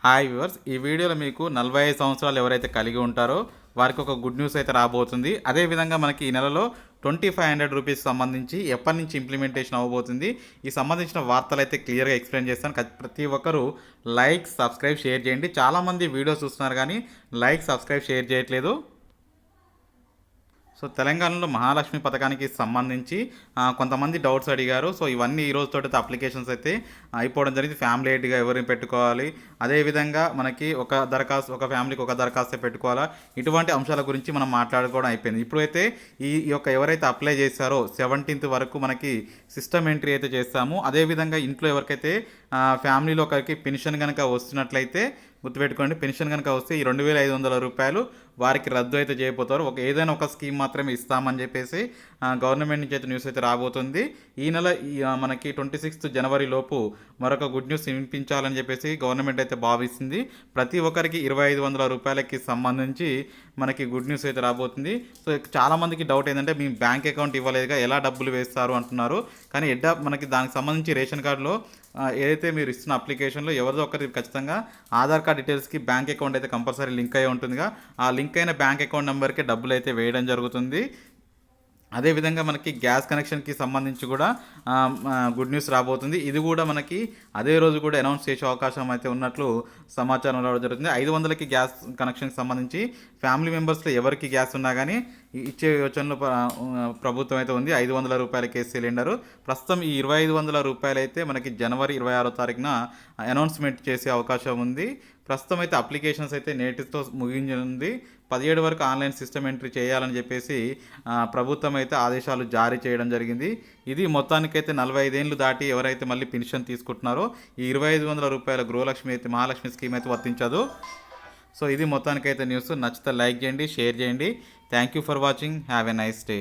Hi viewers, ఈ వీడియోలో మీకు 45 సంవత్సరాలు ఎవరైతే కలిగి ఉంటారో వారికి ఒక గుడ్ న్యూస్ అయితే రాబోతుంది. అదేవిధంగా మనకి ఈ నెలలో 2500 రూపీస్ సంబంధించి ఎప్పటి నుంచి ఇంప్లిమెంటేషన్ అవ్వబోతుంది, ఈ సంబంధించిన వార్తలు అయితే క్లియర్గా ఎక్స్ప్లెయిన్ చేస్తాను. ప్రతి ఒక్కరూ లైక్, సబ్స్క్రైబ్, షేర్ చేయండి. చాలామంది వీడియోస్ చూస్తున్నారు కానీ లైక్, సబ్స్క్రైబ్, షేర్ చేయట్లేదు. సో తెలంగాణలో మహాలక్ష్మి పథకానికి సంబంధించి కొంతమంది డౌట్స్ అడిగారు. సో ఇవన్నీ ఈ రోజుతో అప్లికేషన్స్ అయితే అయిపోవడం జరిగింది. ఫ్యామిలీ ఎయిడ్గా ఎవరిని పెట్టుకోవాలి, అదేవిధంగా మనకి ఒక ఫ్యామిలీకి ఒక దరఖాస్తు పెట్టుకోవాలా, ఇటువంటి అంశాల గురించి మనం మాట్లాడుకోవడం అయిపోయింది. ఇప్పుడైతే ఈ యొక్క ఎవరైతే అప్లై చేశారో 17th వరకు మనకి సిస్టమ్ ఎంట్రీ అయితే చేస్తాము. అదేవిధంగా ఇంట్లో ఎవరికైతే ఫ్యామిలీలో ఒకరికి పెన్షన్ కనుక వస్తున్నట్లయితే గుర్తుపెట్టుకోండి, పెన్షన్ కనుక వస్తే ఈ 2500 రూపాయలు వారికి రద్దు అయితే చేయబోతారు. ఏదైనా ఒక స్కీమ్ మాత్రమే ఇస్తామని చెప్పేసి గవర్నమెంట్ నుంచి అయితే న్యూస్ అయితే రాబోతుంది. ఈ నెల మనకి 26th జనవరి లోపు మరొక గుడ్ న్యూస్ వినిపించాలని చెప్పేసి గవర్నమెంట్ అయితే భావిస్తుంది. ప్రతి ఒక్కరికి 2500 రూపాయలకి సంబంధించి మనకి గుడ్ న్యూస్ అయితే రాబోతుంది. సో చాలామందికి డౌట్ ఏంటంటే మీ బ్యాంక్ అకౌంట్ ఇవ్వలేదుగా ఎలా డబ్బులు వేస్తారు అంటున్నారు. కానీ మనకి దానికి సంబంధించి రేషన్ కార్డులో ఏదైతే మీరు ఇస్తున్న అప్లికేషన్లో ఎవరిదో ఒకరికి ఖచ్చితంగా ఆధార్ కార్డ్ డీటెయిల్స్కి బ్యాంక్ అకౌంట్ అయితే కంపల్సరీ లింక్ అయి ఉంటుందిగా. ఆ లింక్ అయిన బ్యాంక్ అకౌంట్ నెంబర్కి డబ్బులు అయితే వేయడం జరుగుతుంది. అదేవిధంగా మనకి గ్యాస్ కనెక్షన్కి సంబంధించి కూడా గుడ్ న్యూస్ రాబోతుంది. ఇది కూడా మనకి అదే రోజు కూడా అనౌన్స్ చేసే అవకాశం అయితే ఉన్నట్లు సమాచారం రావడం జరుగుతుంది. 500కి గ్యాస్ కనెక్షన్కి సంబంధించి ఫ్యామిలీ మెంబర్స్లో ఎవరికి గ్యాస్ ఉన్నా కానీ ఇచ్చే యోచనలో ప్రభుత్వం అయితే ఉంది. 500 రూపాయలకే సిలిండరు. ప్రస్తుతం ఈ 2500 రూపాయలు అయితే మనకి జనవరి 26వ తారీఖున అనౌన్స్మెంట్ చేసే అవకాశం ఉంది. ప్రస్తుతం అయితే అప్లికేషన్స్ అయితే నేటితో ముగించింది. 17 వరకు ఆన్లైన్ సిస్టమ్ ఎంట్రీ చేయాలని చెప్పేసి ప్రభుత్వం అయితే ఆదేశాలు జారీ చేయడం జరిగింది. ఇది మొత్తానికైతే 45 ఏళ్ళు దాటి ఎవరైతే మళ్ళీ పెన్షన్ తీసుకుంటున్నారో ఈ 2500 రూపాయల గృహలక్ష్మి అయితే మహాలక్ష్మి స్కీమ్ అయితే వర్తించదు. సో ఇది మొత్తానికైతే న్యూస్. నచ్చితే లైక్ చేయండి, షేర్ చేయండి. Thank you for watching. Have a nice day.